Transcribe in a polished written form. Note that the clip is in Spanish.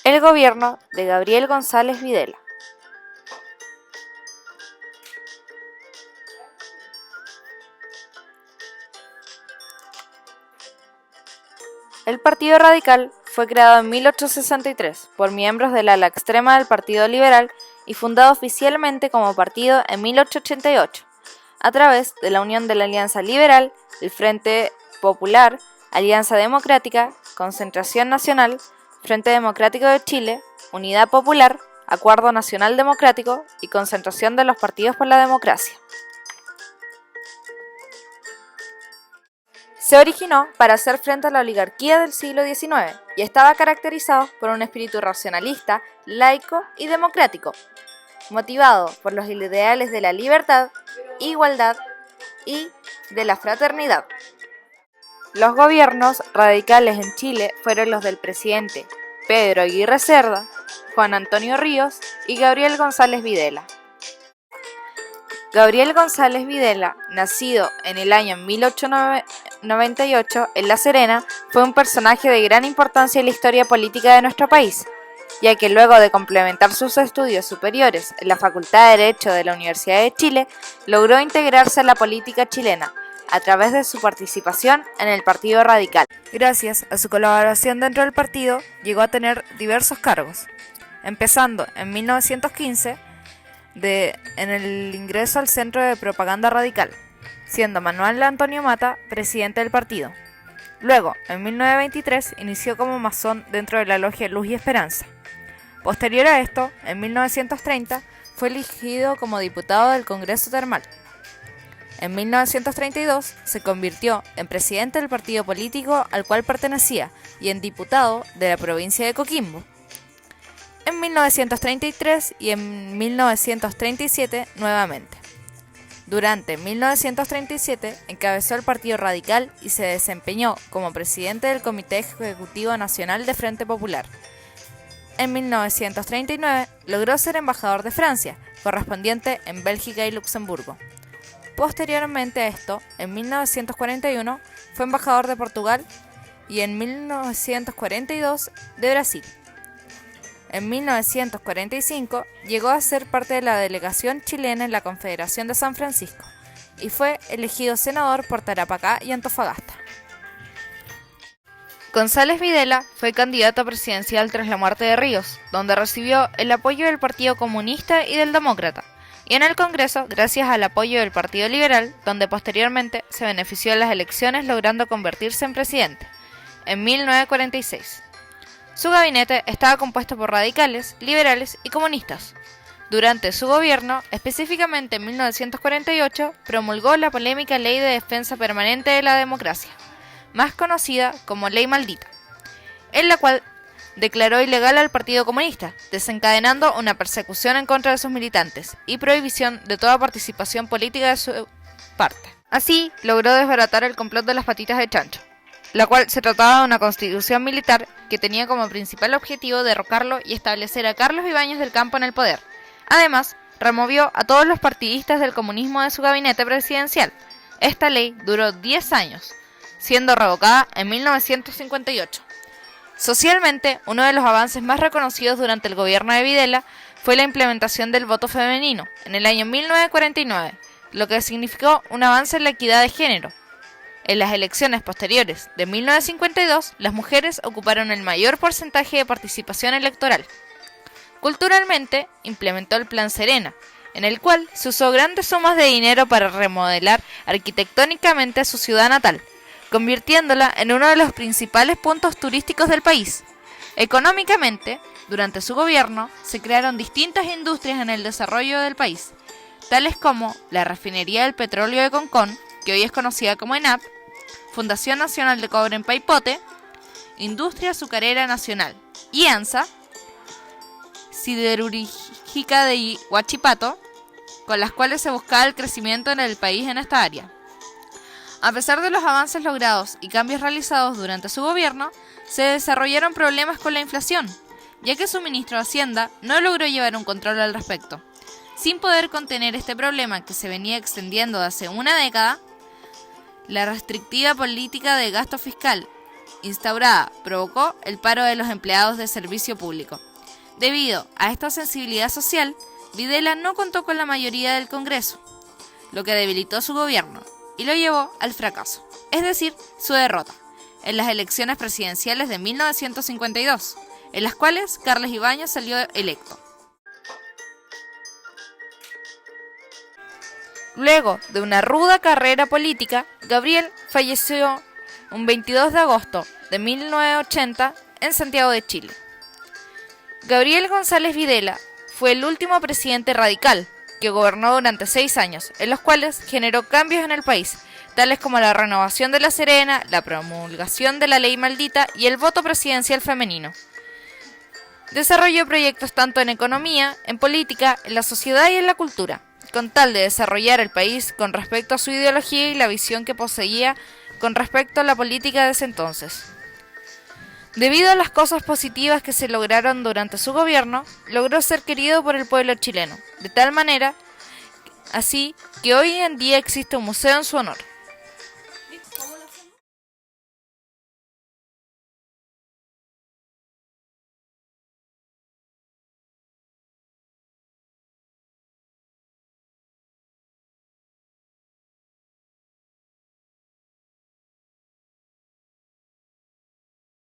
El gobierno de Gabriel González Videla. El Partido Radical fue creado en 1863 por miembros del ala extrema del Partido Liberal y fundado oficialmente como partido en 1888, a través de la unión de la Alianza Liberal, el Frente Popular, Alianza Democrática, Concertación Nacional, Frente Democrático de Chile, Unidad Popular, Acuerdo Nacional Democrático y Concentración de los Partidos por la Democracia. Se originó para hacer frente a la oligarquía del siglo XIX y estaba caracterizado por un espíritu racionalista, laico y democrático, motivado por los ideales de la libertad, igualdad y de la fraternidad. Los gobiernos radicales en Chile fueron los del presidente Pedro Aguirre Cerda, Juan Antonio Ríos y Gabriel González Videla. Gabriel González Videla, nacido en el año 1898 en La Serena, fue un personaje de gran importancia en la historia política de nuestro país, ya que luego de complementar sus estudios superiores en la Facultad de Derecho de la Universidad de Chile, logró integrarse a la política chilena a través de su participación en el Partido Radical. Gracias a su colaboración dentro del partido, llegó a tener diversos cargos, empezando en 1915 en el ingreso al Centro de Propaganda Radical, siendo Manuel Antonio Mata presidente del partido. Luego, en 1923, inició como masón dentro de la logia Luz y Esperanza. Posterior a esto, en 1930, fue elegido como diputado del Congreso Termal. En 1932 se convirtió en presidente del partido político al cual pertenecía y en diputado de la provincia de Coquimbo. En 1933 y en 1937 nuevamente. Durante 1937 encabezó el Partido Radical y se desempeñó como presidente del Comité Ejecutivo Nacional de Frente Popular. En 1939 logró ser embajador de Francia, correspondiente en Bélgica y Luxemburgo. Posteriormente a esto, en 1941 fue embajador de Portugal y en 1942 de Brasil. En 1945 llegó a ser parte de la delegación chilena en la Confederación de San Francisco y fue elegido senador por Tarapacá y Antofagasta. González Videla fue candidato presidencial tras la muerte de Ríos, donde recibió el apoyo del Partido Comunista y del Demócrata, y en el Congreso gracias al apoyo del Partido Liberal, donde posteriormente se benefició de las elecciones logrando convertirse en presidente, en 1946. Su gabinete estaba compuesto por radicales, liberales y comunistas. Durante su gobierno, específicamente en 1948, promulgó la polémica Ley de Defensa Permanente de la Democracia, más conocida como Ley Maldita, en la cual declaró ilegal al Partido Comunista, desencadenando una persecución en contra de sus militantes y prohibición de toda participación política de su parte. Así, logró desbaratar el complot de las patitas de chancho, la cual se trataba de una constitución militar que tenía como principal objetivo derrocarlo y establecer a Carlos Ibáñez del Campo en el poder. Además, removió a todos los partidistas del comunismo de su gabinete presidencial. Esta ley duró 10 años, siendo revocada en 1958. Socialmente, uno de los avances más reconocidos durante el gobierno de Videla fue la implementación del voto femenino en el año 1949, lo que significó un avance en la equidad de género. En las elecciones posteriores de 1952, las mujeres ocuparon el mayor porcentaje de participación electoral. Culturalmente, implementó el Plan Serena, en el cual se usó grandes sumas de dinero para remodelar arquitectónicamente su ciudad natal, convirtiéndola en uno de los principales puntos turísticos del país. Económicamente, durante su gobierno, se crearon distintas industrias en el desarrollo del país, tales como la Refinería del Petróleo de Concón, que hoy es conocida como ENAP, Fundación Nacional de Cobre en Paipote, Industria Azucarera Nacional, IANSA, Siderúrgica de Huachipato, con las cuales se buscaba el crecimiento en el país en esta área. A pesar de los avances logrados y cambios realizados durante su gobierno, se desarrollaron problemas con la inflación, ya que su ministro de Hacienda no logró llevar un control al respecto. Sin poder contener este problema que se venía extendiendo de hace una década, la restrictiva política de gasto fiscal instaurada provocó el paro de los empleados de servicio público. Debido a esta sensibilidad social, Videla no contó con la mayoría del Congreso, lo que debilitó su gobierno y lo llevó al fracaso, es decir, su derrota, en las elecciones presidenciales de 1952, en las cuales Carlos Ibáñez salió electo. Luego de una ruda carrera política, Gabriel falleció un 22 de agosto de 1980 en Santiago de Chile. Gabriel González Videla fue el último presidente radical que gobernó durante 6 años, en los cuales generó cambios en el país, tales como la renovación de La Serena, la promulgación de la ley maldita y el voto presidencial femenino. Desarrolló proyectos tanto en economía, en política, en la sociedad y en la cultura, con tal de desarrollar el país con respecto a su ideología y la visión que poseía con respecto a la política de ese entonces. Debido a las cosas positivas que se lograron durante su gobierno, logró ser querido por el pueblo chileno, de tal manera así que hoy en día existe un museo en su honor.